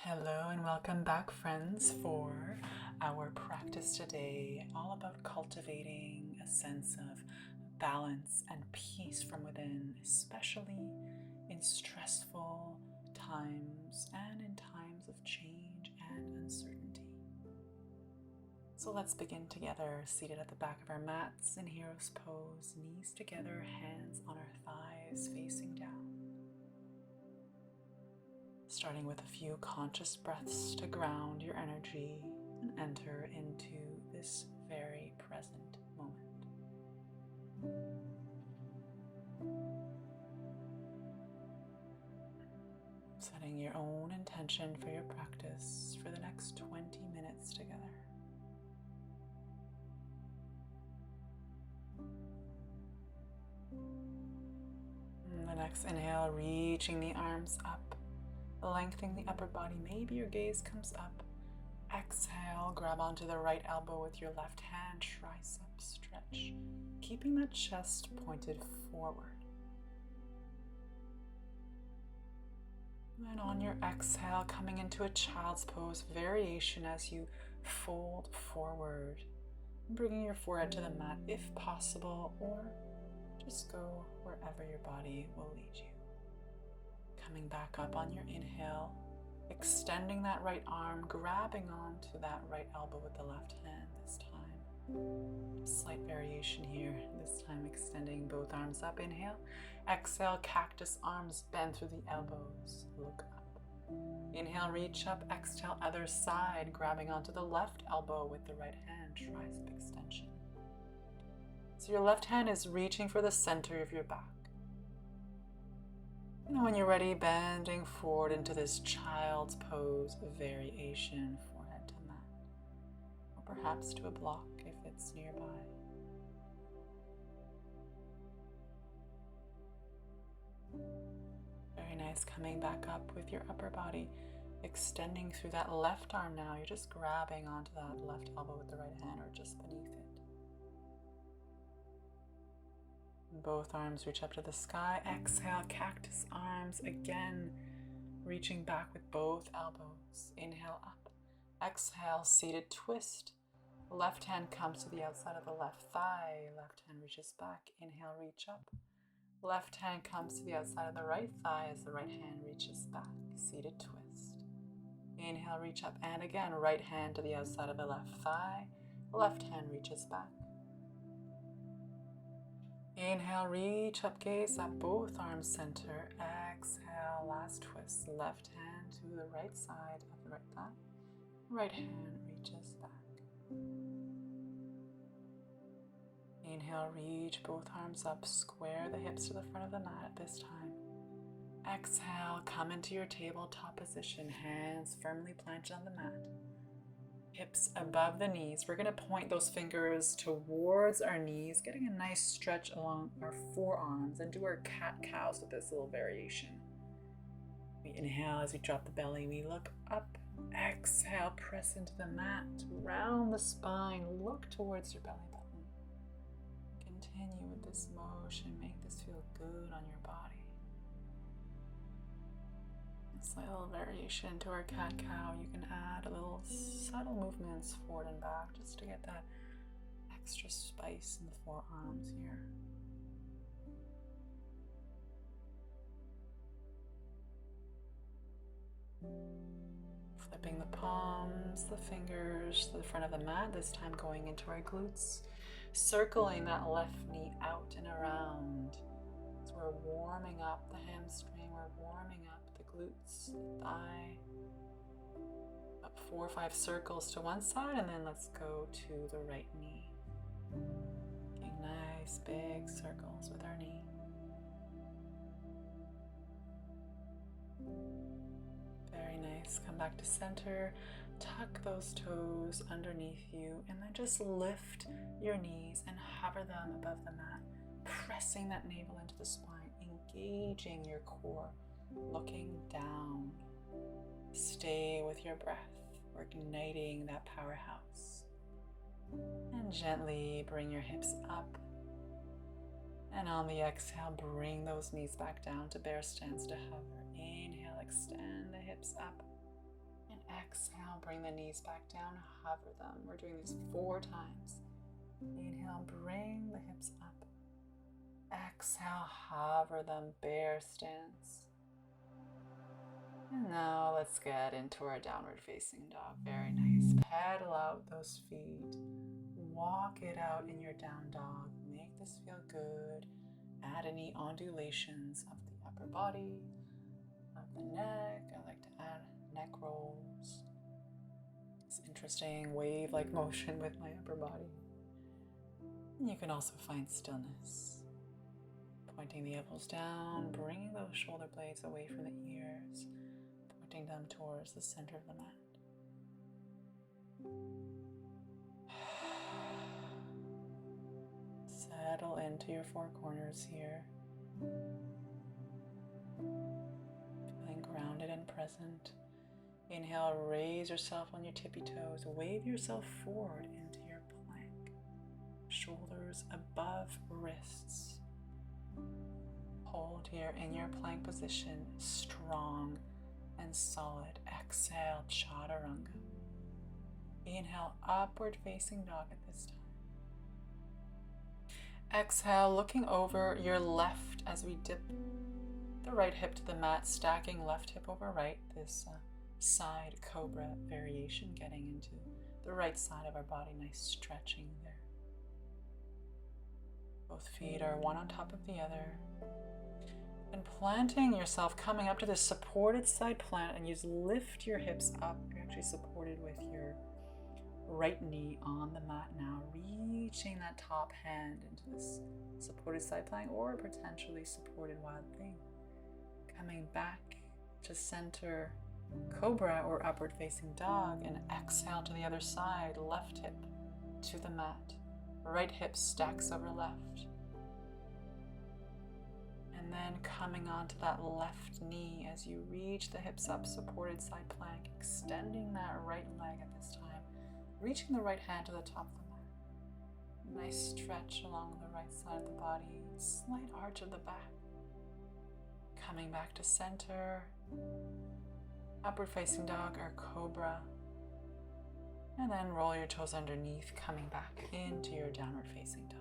Hello and welcome back, friends, for our practice today, all about cultivating a sense of balance and peace from within, especially in stressful times and in times of change and uncertainty. So let's begin together, seated at the back of our mats in hero's pose, knees together, hands on our thighs facing down. Starting with a few conscious breaths to ground your energy and enter into this very present moment. Setting your own intention for your practice for the next 20 minutes together. And the next inhale, reaching the arms up, lengthening the upper body. Maybe your gaze comes up. Exhale, grab onto the right elbow with your left hand, tricep stretch, keeping that chest pointed forward. And on your exhale, coming into a child's pose variation as you fold forward, bringing your forehead to the mat if possible, or just go wherever your body will lead you. Coming back up on your inhale, extending that right arm, grabbing onto that right elbow with the left hand this time. Slight variation here, this time extending both arms up. Inhale, exhale, cactus arms bend through the elbows, look up. Inhale, reach up, exhale, other side, grabbing onto the left elbow with the right hand, tricep extension. So your left hand is reaching for the center of your back. And when you're ready, bending forward into this child's pose variation, forehead to mat, or perhaps to a block if it's nearby. Very nice, coming back up with your upper body, extending through that left arm now. You're just grabbing onto that left elbow with the right hand or just beneath it. Both arms reach up to the sky. Exhale, cactus arms again, reaching back with both elbows. Inhale up. Exhale, seated twist. Left hand comes to the outside of the left thigh. Left hand reaches back. Inhale, reach up. Left hand comes to the outside of the right thigh as the right hand reaches back. Seated twist. Inhale, reach up. And again, right hand to the outside of the left thigh. Left hand reaches back. Inhale, reach up, gaze up, both arms center. Exhale, last twist. Left hand to the right side of the right thigh. Right hand reaches back. Inhale, reach both arms up, square the hips to the front of the mat at this time. Exhale, come into your tabletop position, hands firmly planted on the mat. Hips above the knees. We're going to point those fingers towards our knees, getting a nice stretch along our forearms, and do our cat-cows with this little variation. We inhale as we drop the belly. We look up. Exhale, press into the mat, round the spine, look towards your belly button. Continue with this motion. Make this feel good on your body. Slight little variation to our cat-cow. You can add a little subtle movements forward and back just to get that extra spice in the forearms here. Flipping the palms, the fingers to the front of the mat, this time going into our glutes. Circling that left knee out and around. So we're warming up the hamstring, we're warming up the glutes, the thigh. Up 4 or 5 circles to one side, and then let's go to the right knee. Making nice big circles with our knee. Very nice. Come back to center. Tuck those toes underneath you, and then just lift your knees and hover them above the mat, pressing that navel into the spine, engaging your core, looking down. Stay with your breath. We're igniting that powerhouse. And gently bring your hips up. And on the exhale, bring those knees back down to bear stance to hover. Inhale, extend the hips up. exhale, bring the knees back down, hover them. We're doing this 4 times. Inhale, bring the hips up. Exhale, hover them, bear stance. And now let's get into our downward facing dog. Very nice. Pedal out those feet. Walk it out in your down dog. Make this feel good. Add any undulations of the upper body, of the neck. I like to add neck rolls. It's interesting wave-like motion with my upper body. And you can also find stillness. Pointing the elbows down, bringing those shoulder blades away from the ears, pointing them towards the center of the mat. Settle into your 4 corners here. Feeling grounded and present. Inhale, raise yourself on your tippy toes. Wave yourself forward into your plank. Shoulders above wrists. Hold here in your plank position, strong and solid. Exhale, chaturanga. Inhale, upward facing dog at this time. Exhale, looking over your left as we dip the right hip to the mat, stacking left hip over right. This side cobra variation, getting into the right side of our body. Nice stretching there. Both feet are one on top of the other. And planting yourself, coming up to this supported side plant, and you lift your hips up. You're actually supported with your right knee on the mat now, reaching that top hand into this supported side plank or potentially supported wild thing. Coming back to center cobra or upward facing dog, and exhale to the other side, left hip to the mat, right hip stacks over left. And then coming onto that left knee as you reach the hips up, supported side plank, extending that right leg at this time. Reaching the right hand to the top of the mat. Nice stretch along the right side of the body. Slight arch of the back. Coming back to center. Upward facing dog or cobra. And then roll your toes underneath, coming back into your downward facing dog.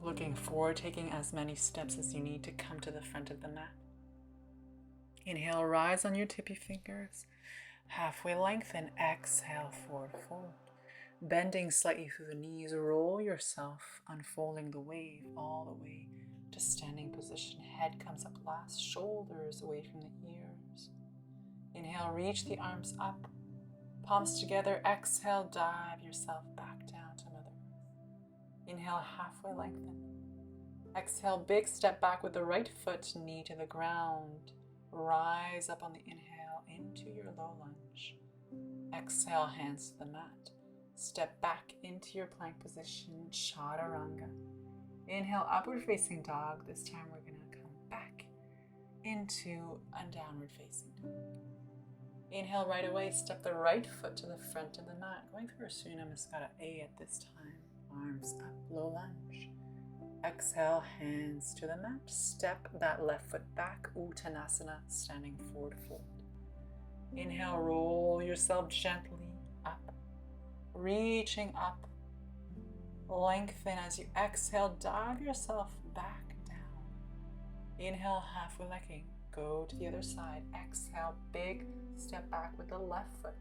Looking forward, taking as many steps as you need to come to the front of the mat. Inhale, rise on your tippy fingers. Halfway lengthen, exhale, forward fold. Bending slightly through the knees, roll yourself, unfolding the wave all the way to standing position. Head comes up last, shoulders away from the ears. Inhale, reach the arms up, palms together. Exhale, dive yourself back down to Mother Earth. Inhale, halfway lengthen. Exhale, big step back with the right foot, knee to the ground. Rise up on the inhale into your low lunge. Exhale, hands to the mat. Step back into your plank position, chaturanga. Inhale, upward facing dog. This time we're going to come back into a downward facing dog. Inhale right away, step the right foot to the front of the mat. Going through our Surya Namaskara A at this time. Arms up, low lunge. Exhale, hands to the mat. Step that left foot back, Uttanasana, standing forward fold. Inhale, roll yourself gently up, reaching up. Lengthen as you exhale, dive yourself back down. Inhale, halfway lengthening, go to the other side. Exhale, big step back with the left foot.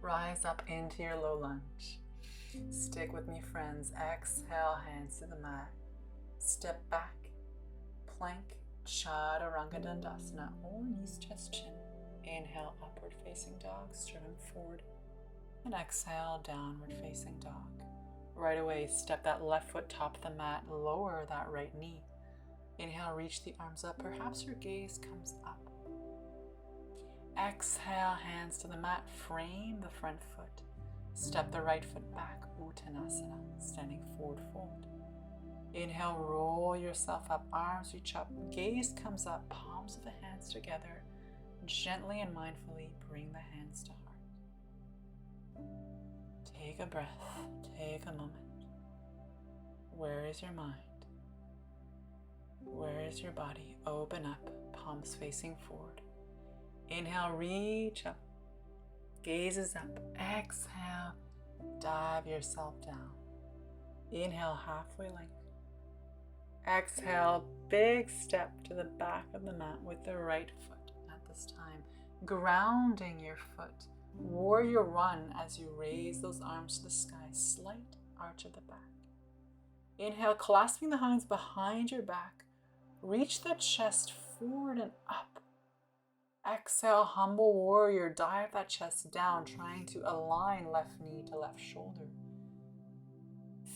Rise up into your low lunge. Stick with me, friends. Exhale, hands to the mat. Step back, plank, chaturanga dandasana, or knees, chest, chin. Inhale, upward facing dog, sternum forward. And exhale, downward facing dog. Right away, step that left foot top of the mat, lower that right knee. Inhale, reach the arms up. Perhaps your gaze comes up. Exhale, hands to the mat, frame the front foot. Step the right foot back, Uttanasana, standing forward fold. Inhale, roll yourself up, arms reach up, gaze comes up, palms of the hands together. Gently and mindfully bring the hands to heart. Take a breath, take a moment. Where is your mind? Where is your body? Open up, palms facing forward. Inhale, reach up. Gaze is up. Exhale, dive yourself down. Inhale, halfway length. Exhale, big step to the back of the mat with the right foot at this time. Grounding your foot. Warrior one as you raise those arms to the sky. Slight arch of the back. Inhale, clasping the hands behind your back. Reach the chest forward and up. Exhale, humble warrior. Dive that chest down, trying to align left knee to left shoulder.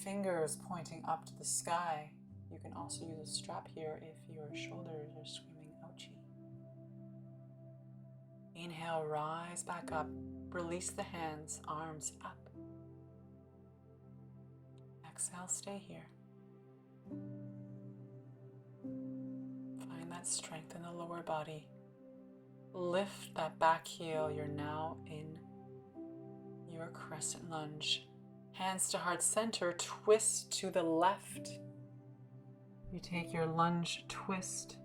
Fingers pointing up to the sky. You can also use a strap here if your shoulders are screaming ouchie. Inhale, rise back up. Release the hands, arms up. Exhale, stay here. Find that strength in the lower body. Lift that back heel. You're now in your crescent lunge. Hands to heart center, twist to the left. You take your lunge twist,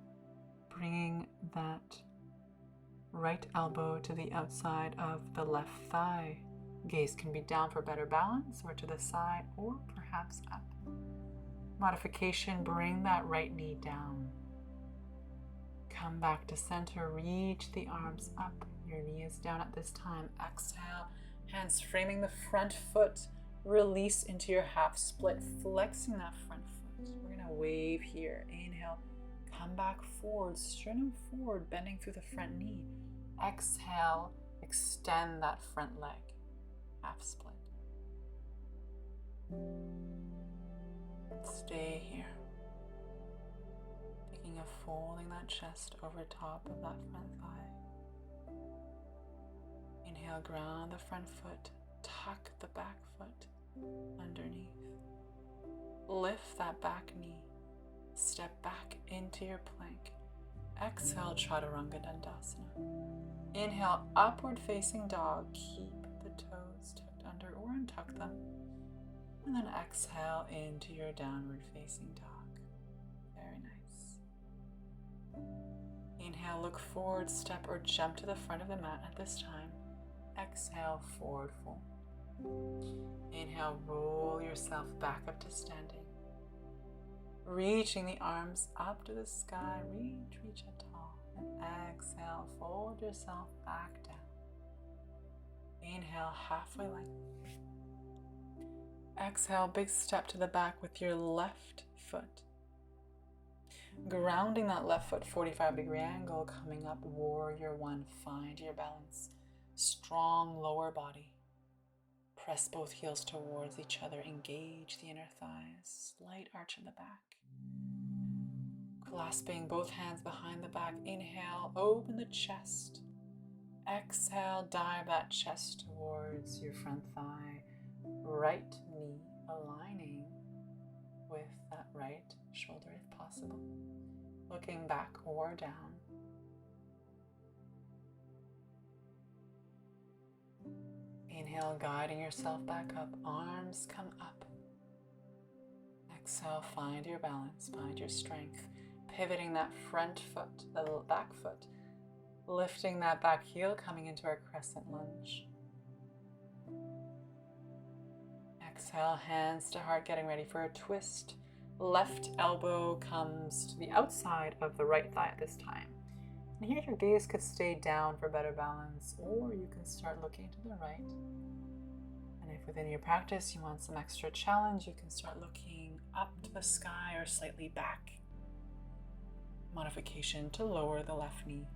bringing that right elbow to the outside of the left thigh. Gaze can be down for better balance, or to the side, or perhaps up. Modification, bring that right knee down. Come back to center, reach the arms up. Your knee is down at this time. Exhale, hands framing the front foot. Release into your half split, flexing that front foot. We're gonna wave here. Inhale, come back forward, sternum forward, bending through the front knee. Exhale, extend that front leg, half split. Stay here. Thinking of folding that chest over top of that front thigh. Inhale, ground the front foot, tuck the back foot underneath. Lift that back knee, step back into your plank. Exhale, Chaturanga Dandasana. Inhale, upward facing dog. Keep the toes tucked under or untuck them. And then exhale into your downward facing dog. Very nice. Inhale, look forward, step or jump to the front of the mat at this time. Exhale, forward fold. Inhale, roll yourself back up to standing. Reaching the arms up to the sky. Reach up tall. And exhale, fold yourself back down. Inhale, halfway length. Exhale, big step to the back with your left foot. Grounding that left foot, 45-degree angle, coming up, warrior one. Find your balance. Strong lower body. Press both heels towards each other. Engage the inner thighs. Slight arch in the back. Clasping both hands behind the back. Inhale, open the chest. Exhale, dive that chest towards your front thigh. Right knee aligning with that right shoulder if possible. Looking back or down. Inhale, guiding yourself back up. Arms come up. Exhale, find your balance, find your strength. Pivoting that front foot, the back foot. Lifting that back heel, coming into our crescent lunge. Exhale, hands to heart, getting ready for a twist. Left elbow comes to the outside of the right thigh at this time. And here your gaze could stay down for better balance, or you can start looking to the right. And if within your practice you want some extra challenge, you can start looking up to the sky or slightly back. Modification to lower the left knee.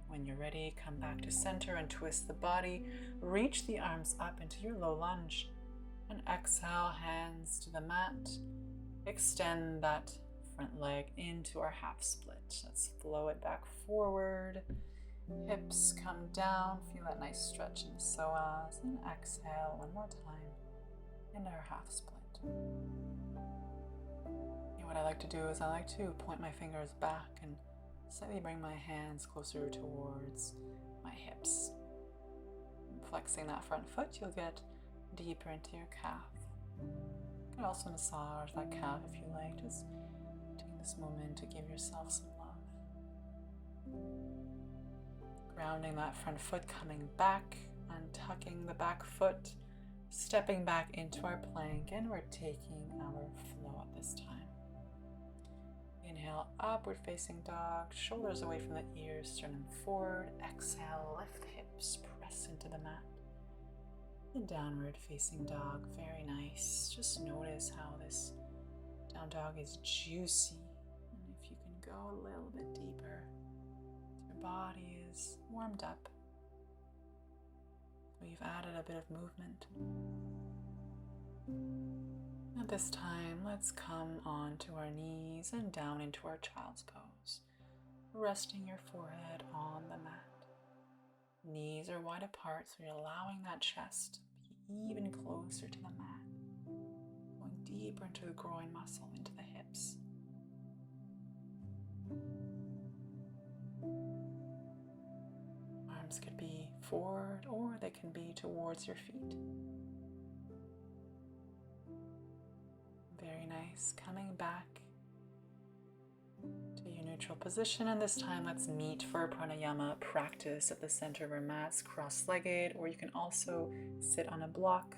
When you're ready, come back to center and twist the body. Reach the arms up into your low lunge. And exhale, hands to the mat. Extend that front leg into our half split. Let's flow it back forward. Hips come down. Feel that nice stretch in the psoas. And exhale one more time into our half split. And what I like to do is I like to point my fingers back and slightly bring my hands closer towards my hips. Flexing that front foot, you'll get deeper into your calf. You can also massage that calf if you like, just taking the this moment to give yourself some love. Grounding that front foot, coming back, untucking the back foot, stepping back into our plank, and we're taking our flow at this time. Inhale, upward facing dog, shoulders away from the ears, sternum forward. Exhale, lift the hips, press into the mat. And downward facing dog, very nice. Just notice how this down dog is juicy. And if you can go a little bit deeper, your body is warmed up. We've added a bit of movement. At this time, let's come onto our knees and down into our child's pose, resting your forehead on the mat. Knees are wide apart, so you're allowing that chest to be even closer to the mat, going deeper into the groin muscle, into the hips. Arms could be forward or they can be towards your feet. Very nice. Coming back to your neutral position, and this time let's meet for a pranayama practice at the center of our mats, cross-legged, or you can also sit on a block.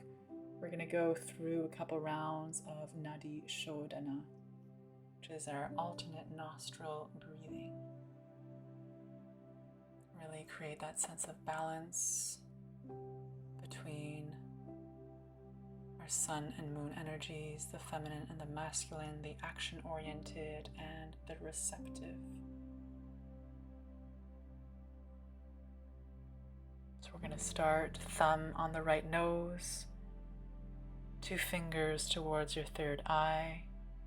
We're going to go through a couple rounds of Nadi Shodhana, which is our alternate nostril breathing. Really create that sense of balance between our sun and moon energies, the feminine and the masculine, the action-oriented and the receptive. So we're going to start thumb on the right nose, 2 fingers towards your third eye,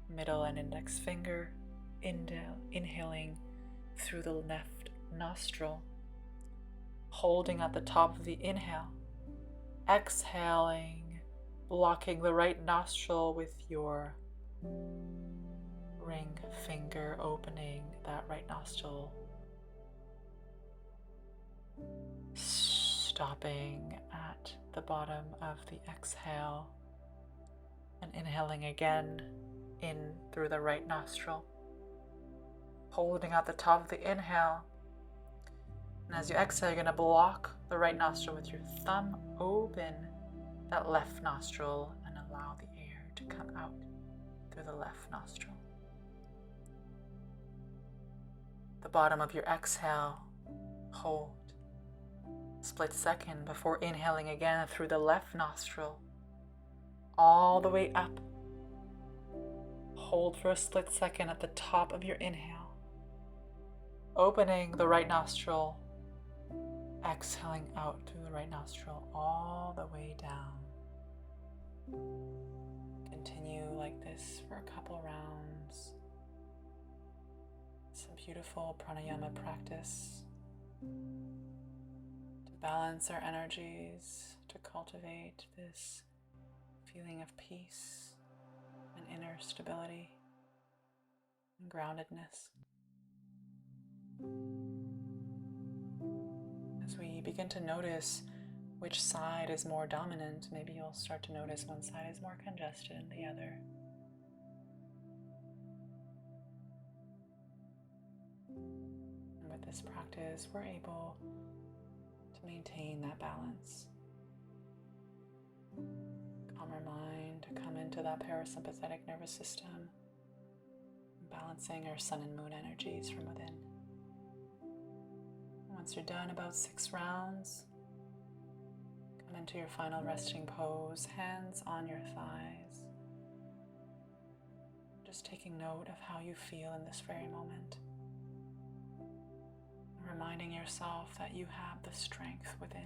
middle and index finger, inhaling through the left nostril, holding at the top of the inhale, exhaling, blocking the right nostril with your ring finger, opening that right nostril, stopping at the bottom of the exhale, and inhaling again in through the right nostril, holding at the top of the inhale. And as you exhale, you're going to block the right nostril with your thumb, open that left nostril, and allow the air to come out through the left nostril. The bottom of your exhale, hold. Split second before inhaling again through the left nostril, all the way up. Hold for a split second at the top of your inhale, opening the right nostril, exhaling out through the right nostril all the way down. Continue like this for a couple rounds. Some beautiful pranayama practice to balance our energies, to cultivate this feeling of peace and inner stability and groundedness. As we begin to notice which side is more dominant, maybe you'll start to notice one side is more congested than the other. And with this practice, we're able to maintain that balance. Calm our mind, to come into that parasympathetic nervous system, balancing our sun and moon energies from within. Once you're done about 6 rounds, come into your final resting pose, hands on your thighs. Just taking note of how you feel in this very moment. Reminding yourself that you have the strength within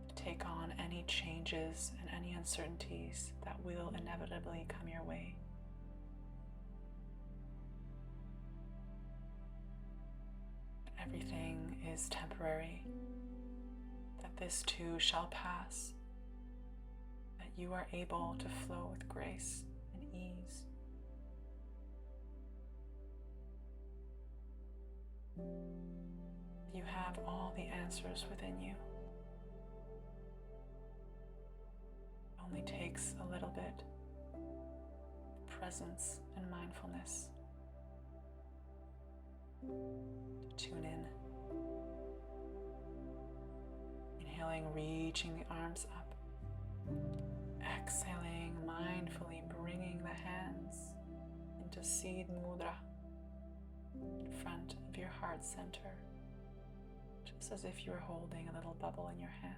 to take on any changes and any uncertainties that will inevitably come your way. Everything is temporary, that this too shall pass, that you are able to flow with grace and ease. You have all the answers within you. It only takes a little bit presence and mindfulness. To tune in. Inhaling, reaching the arms up. Exhaling, mindfully bringing the hands into seed mudra in front of your heart center, just as if you were holding a little bubble in your hands.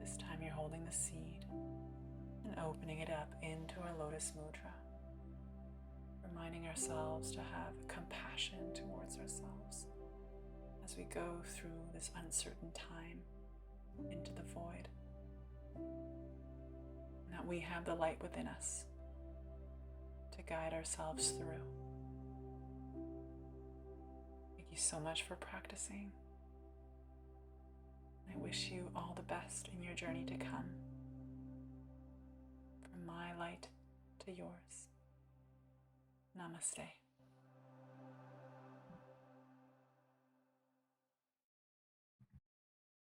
This time you're holding the seed and opening it up into our lotus mudra, reminding ourselves to have compassion towards ourselves as we go through this uncertain time into the void, and that we have the light within us to guide ourselves through. Thank you so much for practicing. I wish you all the best in your journey to come, from my light to yours. Namaste.